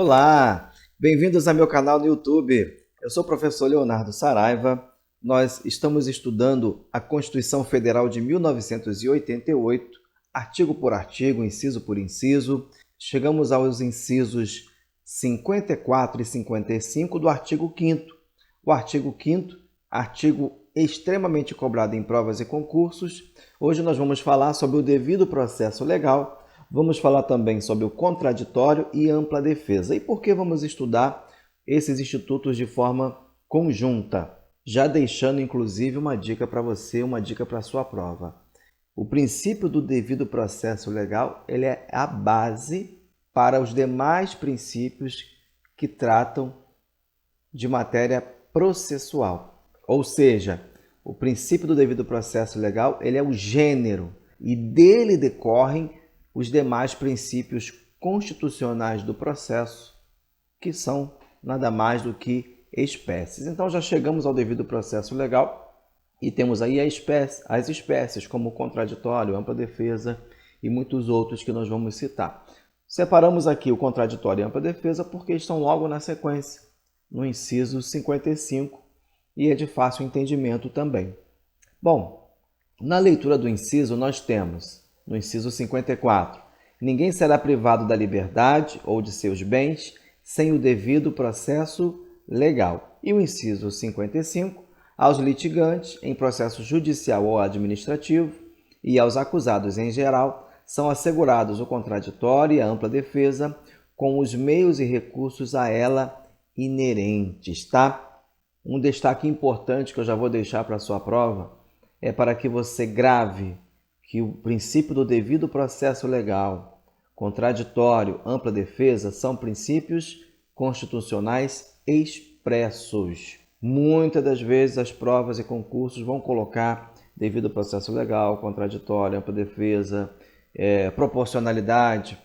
Olá, bem-vindos ao meu canal no YouTube. Eu sou o professor Leonardo Saraiva. Nós estamos estudando a Constituição Federal de 1988, artigo por artigo, inciso por inciso. Chegamos aos incisos 54 e 55 do artigo 5º. O artigo 5º, artigo extremamente cobrado em provas e concursos. Hoje nós vamos falar sobre o devido processo legal. Vamos falar também sobre o contraditório e ampla defesa. E por que vamos estudar esses institutos de forma conjunta? Já deixando, inclusive, uma dica para você, uma dica para a sua prova. O princípio do devido processo legal, ele é a base para os demais princípios que tratam de matéria processual. Ou seja, o princípio do devido processo legal, ele é o gênero e dele decorrem os demais princípios constitucionais do processo, que são nada mais do que espécies. Então já chegamos ao devido processo legal e temos aí as espécies, como contraditório, ampla defesa e muitos outros que nós vamos citar. Separamos aqui o contraditório e ampla defesa porque estão logo na sequência, no inciso 55, e é de fácil entendimento também. Bom, na leitura do inciso nós temos no inciso 54, ninguém será privado da liberdade ou de seus bens sem o devido processo legal. E o inciso 55, aos litigantes em processo judicial ou administrativo e aos acusados em geral, são assegurados o contraditório e a ampla defesa com os meios e recursos a ela inerentes, tá? Um destaque importante que eu já vou deixar para a sua prova é para que você grave que o princípio do devido processo legal, contraditório, ampla defesa são princípios constitucionais expressos. Muitas das vezes as provas e concursos vão colocar devido processo legal, contraditório, ampla defesa, proporcionalidade,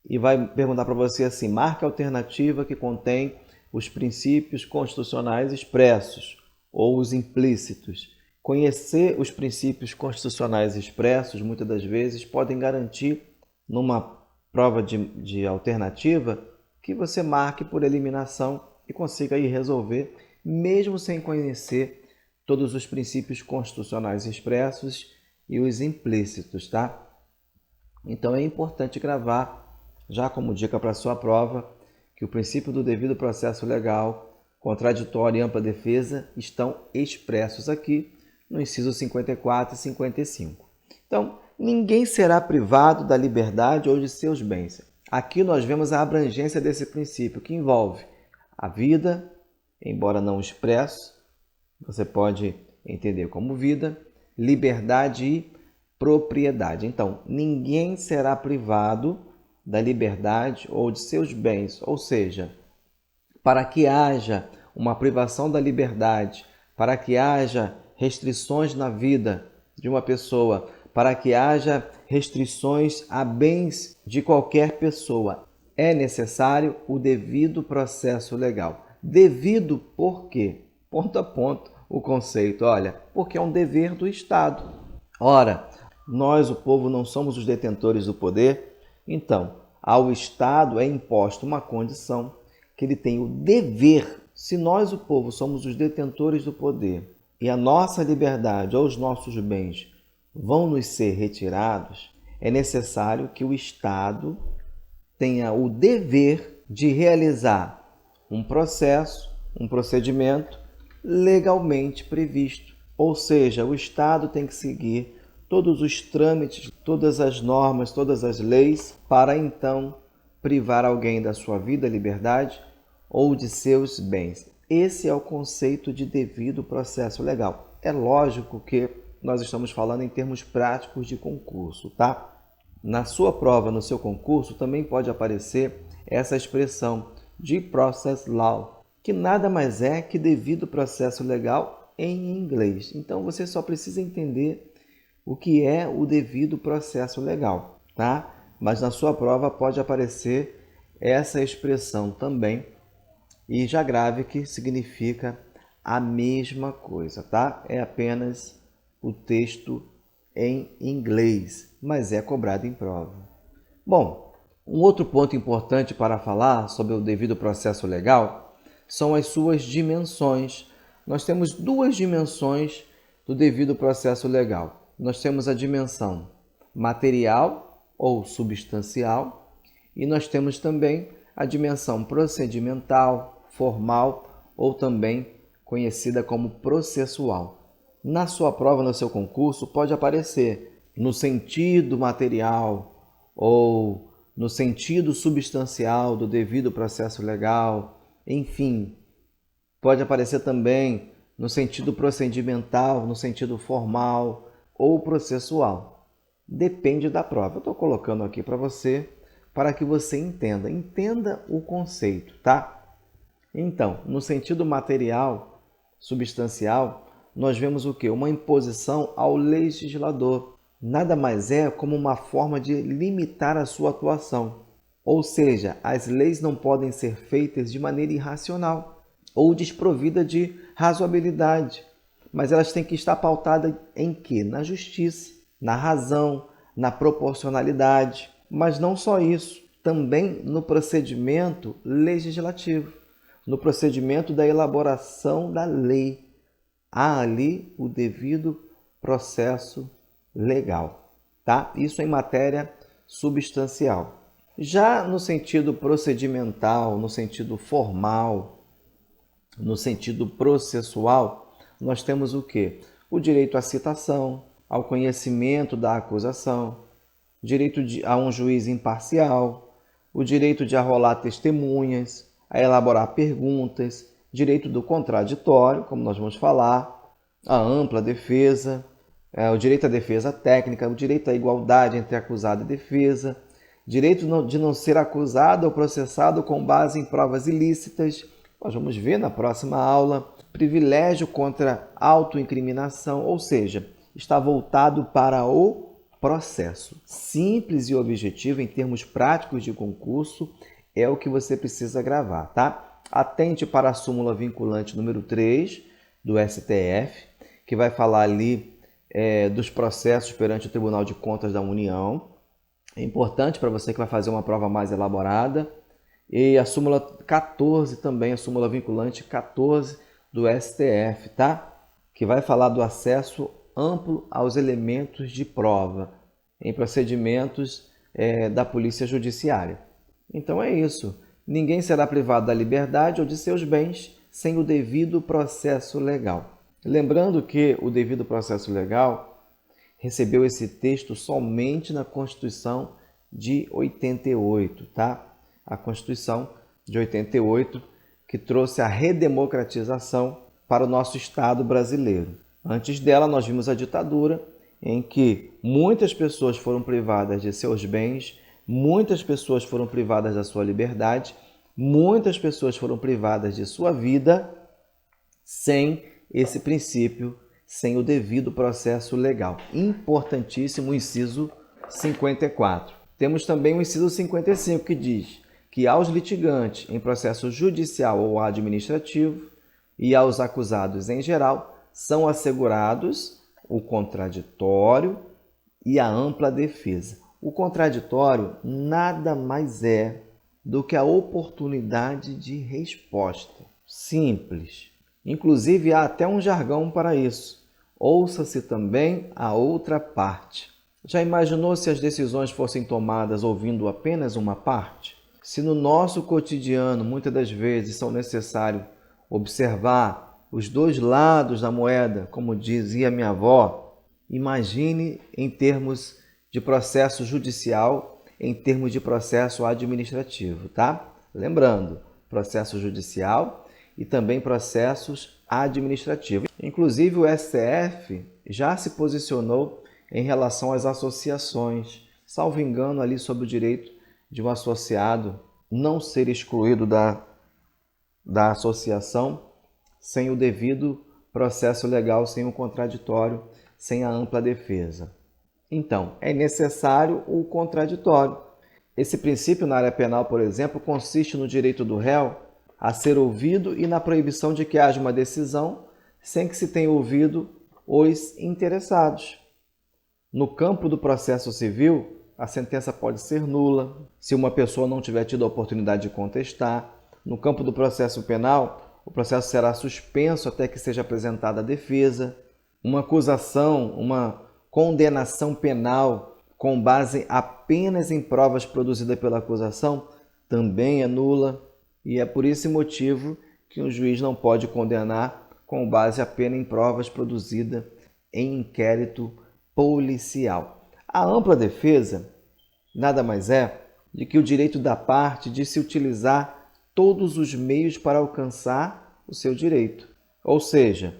e vai perguntar para você assim: marque a alternativa que contém os princípios constitucionais expressos ou os implícitos. Conhecer os princípios constitucionais expressos, muitas das vezes, podem garantir, numa prova de alternativa, que você marque por eliminação e consiga aí resolver, mesmo sem conhecer todos os princípios constitucionais expressos e os implícitos, tá? Então é importante gravar, já como dica para a sua prova, que o princípio do devido processo legal, contraditório e ampla defesa estão expressos aqui no inciso 54 e 55. Então, ninguém será privado da liberdade ou de seus bens. Aqui nós vemos a abrangência desse princípio, que envolve a vida, embora não expresso, você pode entender como vida, liberdade e propriedade. Então, ninguém será privado da liberdade ou de seus bens, ou seja, para que haja uma privação da liberdade, para que haja restrições na vida de uma pessoa, para que haja restrições a bens de qualquer pessoa, é necessário o devido processo legal. Devido por quê? Ponto a ponto o conceito, olha, porque é um dever do Estado. Ora, nós, o povo, não somos os detentores do poder, então, ao Estado é imposta uma condição que ele tem o dever. Se nós, o povo, somos os detentores do poder e a nossa liberdade ou os nossos bens vão nos ser retirados, é necessário que o Estado tenha o dever de realizar um processo, um procedimento legalmente previsto. Ou seja, o Estado tem que seguir todos os trâmites, todas as normas, todas as leis, para então privar alguém da sua vida, liberdade ou de seus bens. Esse é o conceito de devido processo legal. É lógico que nós estamos falando em termos práticos de concurso, tá? Na sua prova, no seu concurso, também pode aparecer essa expressão due process law, que nada mais é que devido processo legal em inglês. Então você só precisa entender o que é o devido processo legal, tá? Mas na sua prova pode aparecer essa expressão também, e já grave que significa a mesma coisa, tá? É apenas o texto em inglês, mas é cobrado em prova. Bom, Um outro ponto importante para falar sobre o devido processo legal são as suas dimensões. Nós temos duas dimensões do devido processo legal. Nós temos a dimensão material ou substancial e nós temos também a dimensão procedimental, formal ou também conhecida como processual. Na sua prova, no seu concurso, pode aparecer no sentido material ou no sentido substancial do devido processo legal, enfim, pode aparecer também no sentido procedimental, no sentido formal ou processual. Depende da prova. Eu estou colocando aqui para você, para que você entenda o conceito, tá? Então, no sentido material, substancial, nós vemos o quê? Uma imposição ao legislador. Nada mais é como uma forma de limitar a sua atuação. Ou seja, as leis não podem ser feitas de maneira irracional ou desprovida de razoabilidade, mas elas têm que estar pautadas em quê? Na justiça, na razão, na proporcionalidade, mas não só isso, também no procedimento legislativo, no procedimento da elaboração da lei. Há ali o devido processo legal, tá? Isso em matéria substancial. Já no sentido procedimental, no sentido formal, no sentido processual, nós temos o quê? O direito à citação, ao conhecimento da acusação, direito a um juiz imparcial, o direito de arrolar testemunhas, a elaborar perguntas, direito do contraditório, como nós vamos falar, a ampla defesa, o direito à defesa técnica, o direito à igualdade entre acusado e defesa, direito de não ser acusado ou processado com base em provas ilícitas, nós vamos ver na próxima aula, privilégio contra autoincriminação, ou seja, está voltado para o processo. Simples e objetivo em termos práticos de concurso é o que você precisa gravar, tá? Atente para a súmula vinculante número 3 do STF, que vai falar ali dos processos perante o Tribunal de Contas da União. É importante para você que vai fazer uma prova mais elaborada. E a súmula 14 também, a súmula vinculante 14 do STF, tá? Que vai falar do acesso amplo aos elementos de prova em procedimentos da Polícia Judiciária. Então é isso. Ninguém será privado da liberdade ou de seus bens sem o devido processo legal. Lembrando que o devido processo legal recebeu esse texto somente na Constituição de 88, tá? A Constituição de 88 que trouxe a redemocratização para o nosso Estado brasileiro. Antes dela, nós vimos a ditadura, em que muitas pessoas foram privadas de seus bens, muitas pessoas foram privadas da sua liberdade, muitas pessoas foram privadas de sua vida sem esse princípio, sem o devido processo legal. Importantíssimo o inciso 54. Temos também o inciso 55, que diz que aos litigantes em processo judicial ou administrativo e aos acusados em geral são assegurados o contraditório e a ampla defesa. O contraditório nada mais é do que a oportunidade de resposta. Simples. Inclusive, há até um jargão para isso. Ouça-se também a outra parte. Já imaginou se as decisões fossem tomadas ouvindo apenas uma parte? Se no nosso cotidiano, muitas das vezes, são necessário observar os dois lados da moeda, como dizia minha avó, imagine em termos de processo judicial, em termos de processo administrativo, tá? Lembrando, processo judicial e também processos administrativos. Inclusive, o STF já se posicionou em relação às associações, salvo engano, ali sobre o direito de um associado não ser excluído da associação sem o devido processo legal, sem o contraditório, sem a ampla defesa. Então, é necessário o contraditório. Esse princípio na área penal, por exemplo, consiste no direito do réu a ser ouvido e na proibição de que haja uma decisão sem que se tenha ouvido os interessados. No campo do processo civil, a sentença pode ser nula se uma pessoa não tiver tido a oportunidade de contestar. No campo do processo penal, o processo será suspenso até que seja apresentada a defesa. Uma acusação, uma condenação penal com base apenas em provas produzidas pela acusação também é nula. E é por esse motivo que um juiz não pode condenar com base apenas em provas produzidas em inquérito policial. A ampla defesa nada mais é do que o direito da parte de se utilizar todos os meios para alcançar o seu direito, ou seja,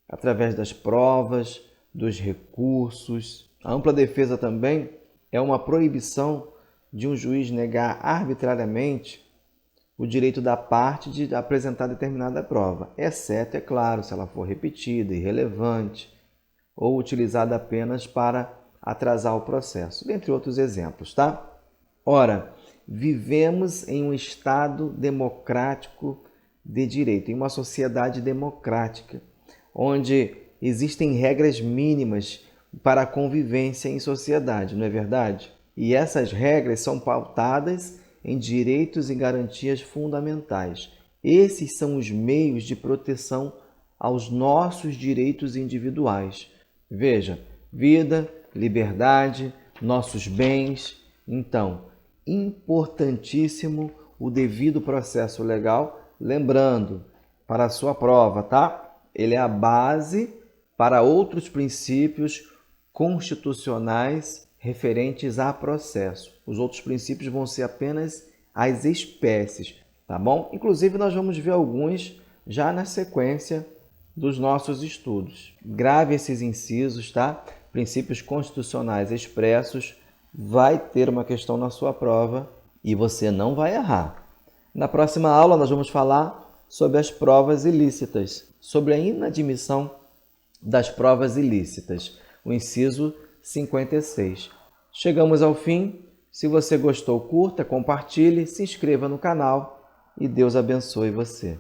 através das provas, dos recursos. A ampla defesa também é uma proibição de um juiz negar arbitrariamente o direito da parte de apresentar determinada prova, exceto, é claro, se ela for repetida, irrelevante ou utilizada apenas para atrasar o processo, dentre outros exemplos, tá? Ora, vivemos em um Estado democrático de direito, em uma sociedade democrática, onde existem regras mínimas para a convivência em sociedade, não é verdade? E essas regras são pautadas em direitos e garantias fundamentais. Esses são os meios de proteção aos nossos direitos individuais. Veja, vida, liberdade, nossos bens. Então, importantíssimo o devido processo legal, lembrando, para a sua prova, tá? Ele é a base para outros princípios constitucionais referentes a processo. Os outros princípios vão ser apenas as espécies, tá bom? Inclusive, nós vamos ver alguns já na sequência dos nossos estudos. Grave esses incisos, tá? Princípios constitucionais expressos. Vai ter uma questão na sua prova e você não vai errar. Na próxima aula, nós vamos falar sobre as provas ilícitas, sobre a inadmissão das provas ilícitas, o inciso 56. Chegamos ao fim. Se você gostou, curta, compartilhe, se inscreva no canal e Deus abençoe você.